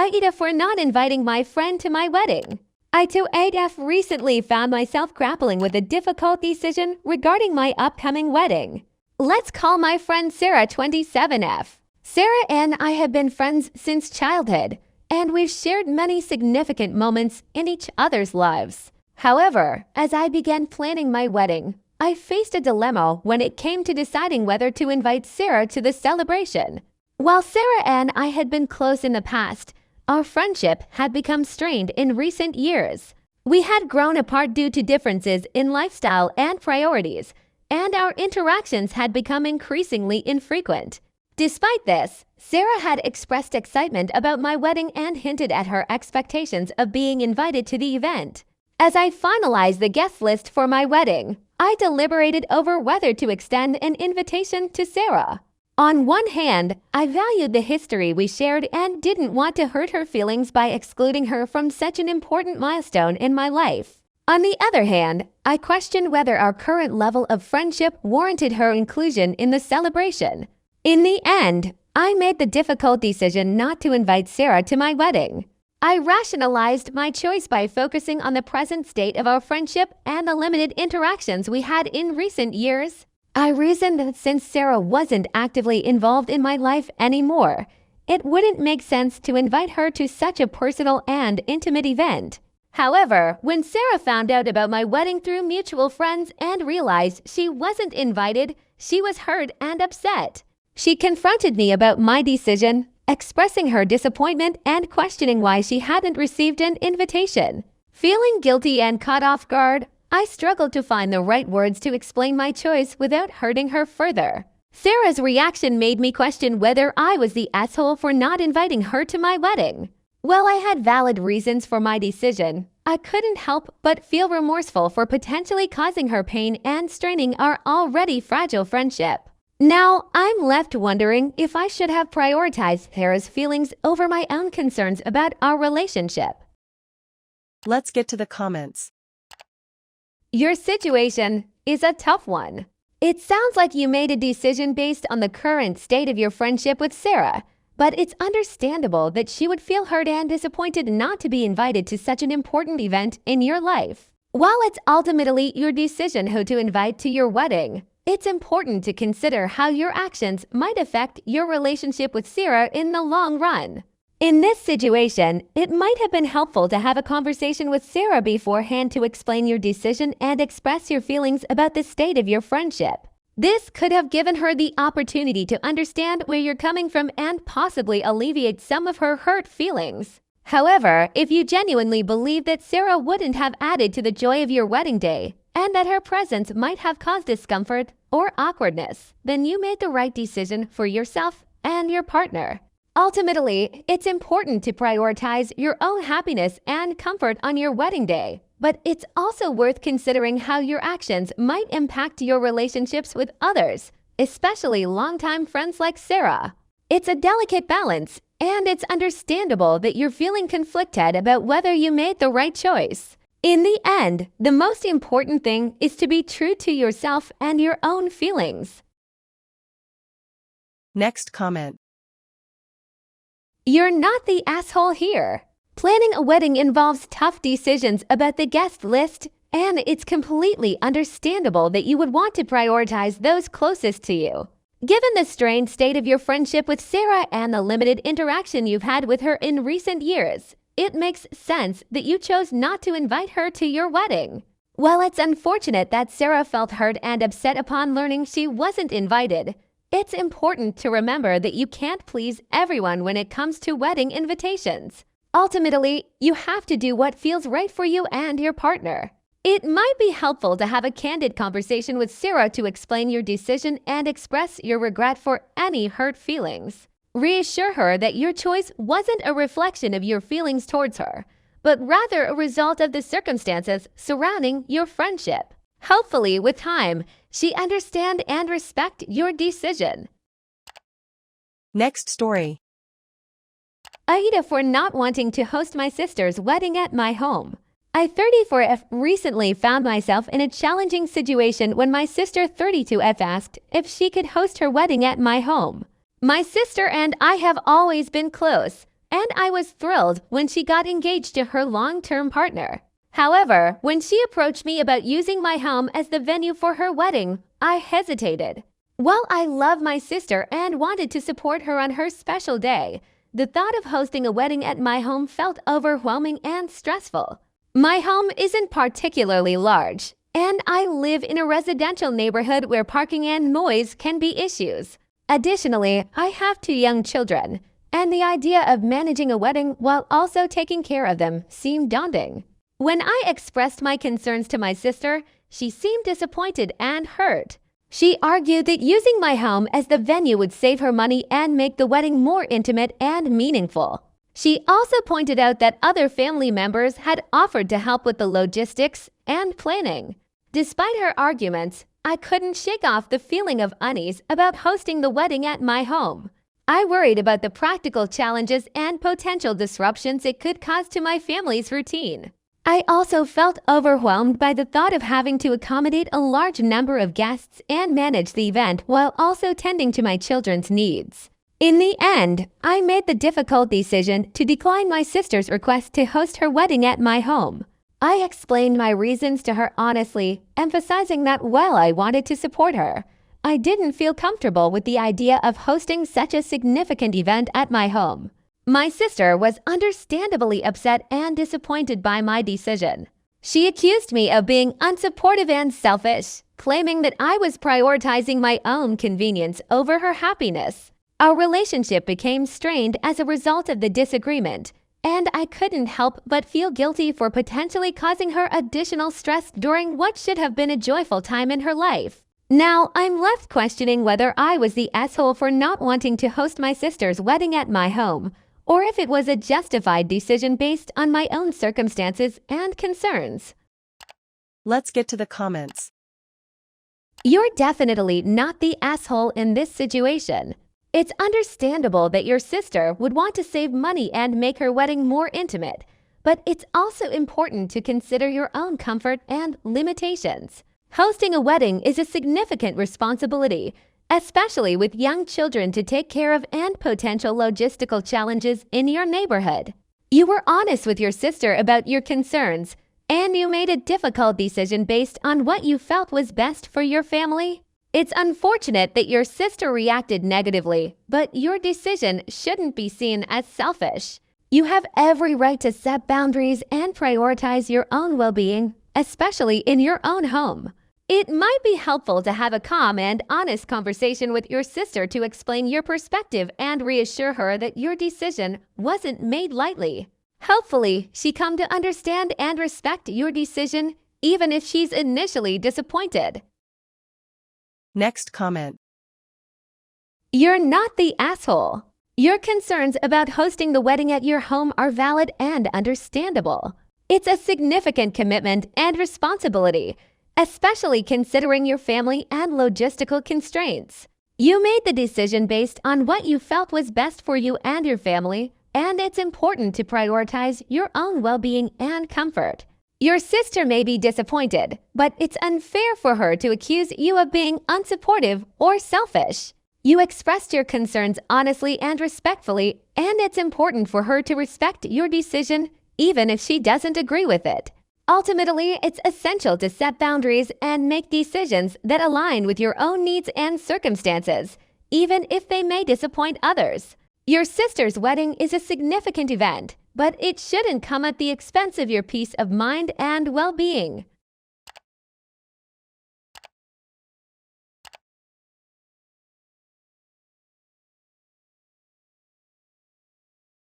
AITA for not inviting my friend to my wedding. I too AF recently found myself grappling with a difficult decision regarding my upcoming wedding. Let's call my friend Sarah 27F. Sarah and I have been friends since childhood, and we've shared many significant moments in each other's lives. However, as I began planning my wedding, I faced a dilemma when it came to deciding whether to invite Sarah to the celebration. While Sarah and I had been close in the past, our friendship had become strained in recent years. We had grown apart due to differences in lifestyle and priorities, and our interactions had become increasingly infrequent. Despite this, Sarah had expressed excitement about my wedding and hinted at her expectations of being invited to the event. As I finalized the guest list for my wedding, I deliberated over whether to extend an invitation to Sarah. On one hand, I valued the history we shared and didn't want to hurt her feelings by excluding her from such an important milestone in my life. On the other hand, I questioned whether our current level of friendship warranted her inclusion in the celebration. In the end, I made the difficult decision not to invite Sarah to my wedding. I rationalized my choice by focusing on the present state of our friendship and the limited interactions we had in recent years. I reasoned that since Sarah wasn't actively involved in my life anymore, it wouldn't make sense to invite her to such a personal and intimate event. However, when Sarah found out about my wedding through mutual friends and realized she wasn't invited, she was hurt and upset. She confronted me about my decision, expressing her disappointment and questioning why she hadn't received an invitation. Feeling guilty and caught off guard, I struggled to find the right words to explain my choice without hurting her further. Sarah's reaction made me question whether I was the asshole for not inviting her to my wedding. While I had valid reasons for my decision, I couldn't help but feel remorseful for potentially causing her pain and straining our already fragile friendship. Now, I'm left wondering if I should have prioritized Sarah's feelings over my own concerns about our relationship. Let's get to the comments. Your situation is a tough one. It sounds like you made a decision based on the current state of your friendship with Sarah, but it's understandable that she would feel hurt and disappointed not to be invited to such an important event in your life. While it's ultimately your decision who to invite to your wedding, it's important to consider how your actions might affect your relationship with Sarah in the long run. In this situation, it might have been helpful to have a conversation with Sarah beforehand to explain your decision and express your feelings about the state of your friendship. This could have given her the opportunity to understand where you're coming from and possibly alleviate some of her hurt feelings. However, if you genuinely believe that Sarah wouldn't have added to the joy of your wedding day, and that her presence might have caused discomfort or awkwardness, then you made the right decision for yourself and your partner. Ultimately, it's important to prioritize your own happiness and comfort on your wedding day, but it's also worth considering how your actions might impact your relationships with others, especially longtime friends like Sarah. It's a delicate balance, and it's understandable that you're feeling conflicted about whether you made the right choice. In the end, the most important thing is to be true to yourself and your own feelings. Next comment. You're not the asshole here. Planning a wedding involves tough decisions about the guest list, and it's completely understandable that you would want to prioritize those closest to you. Given the strained state of your friendship with Sarah and the limited interaction you've had with her in recent years, it makes sense that you chose not to invite her to your wedding. While it's unfortunate that Sarah felt hurt and upset upon learning she wasn't invited, it's important to remember that you can't please everyone when it comes to wedding invitations. Ultimately, you have to do what feels right for you and your partner. It might be helpful to have a candid conversation with Sarah to explain your decision and express your regret for any hurt feelings. Reassure her that your choice wasn't a reflection of your feelings towards her, but rather a result of the circumstances surrounding your friendship. Hopefully, with time, she understands and respects your decision. Next story. AITA for not wanting to host my sister's wedding at my home. I 34F recently found myself in a challenging situation when my sister 32F asked if she could host her wedding at my home. My sister and I have always been close, and I was thrilled when she got engaged to her long-term partner. However, when she approached me about using my home as the venue for her wedding, I hesitated. While I love my sister and wanted to support her on her special day, the thought of hosting a wedding at my home felt overwhelming and stressful. My home isn't particularly large, and I live in a residential neighborhood where parking and noise can be issues. Additionally, I have 2 young children, and the idea of managing a wedding while also taking care of them seemed daunting. When I expressed my concerns to my sister, she seemed disappointed and hurt. She argued that using my home as the venue would save her money and make the wedding more intimate and meaningful. She also pointed out that other family members had offered to help with the logistics and planning. Despite her arguments, I couldn't shake off the feeling of unease about hosting the wedding at my home. I worried about the practical challenges and potential disruptions it could cause to my family's routine. I also felt overwhelmed by the thought of having to accommodate a large number of guests and manage the event while also tending to my children's needs. In the end, I made the difficult decision to decline my sister's request to host her wedding at my home. I explained my reasons to her honestly, emphasizing that while I wanted to support her, I didn't feel comfortable with the idea of hosting such a significant event at my home. My sister was understandably upset and disappointed by my decision. She accused me of being unsupportive and selfish, claiming that I was prioritizing my own convenience over her happiness. Our relationship became strained as a result of the disagreement, and I couldn't help but feel guilty for potentially causing her additional stress during what should have been a joyful time in her life. Now, I'm left questioning whether I was the asshole for not wanting to host my sister's wedding at my home, or if it was a justified decision based on my own circumstances and concerns. Let's get to the comments. You're definitely not the asshole in this situation. It's understandable that your sister would want to save money and make her wedding more intimate, but it's also important to consider your own comfort and limitations. Hosting a wedding is a significant responsibility, especially with young children to take care of and potential logistical challenges in your neighborhood. You were honest with your sister about your concerns, and you made a difficult decision based on what you felt was best for your family. It's unfortunate that your sister reacted negatively, but your decision shouldn't be seen as selfish. You have every right to set boundaries and prioritize your own well-being, especially in your own home. It might be helpful to have a calm and honest conversation with your sister to explain your perspective and reassure her that your decision wasn't made lightly. Hopefully, she come to understand and respect your decision, even if she's initially disappointed. Next comment. You're not the asshole. Your concerns about hosting the wedding at your home are valid and understandable. It's a significant commitment and responsibility, especially considering your family and logistical constraints. You made the decision based on what you felt was best for you and your family, and it's important to prioritize your own well-being and comfort. Your sister may be disappointed, but it's unfair for her to accuse you of being unsupportive or selfish. You expressed your concerns honestly and respectfully, and it's important for her to respect your decision even if she doesn't agree with it. Ultimately, it's essential to set boundaries and make decisions that align with your own needs and circumstances, even if they may disappoint others. Your sister's wedding is a significant event, but it shouldn't come at the expense of your peace of mind and well-being.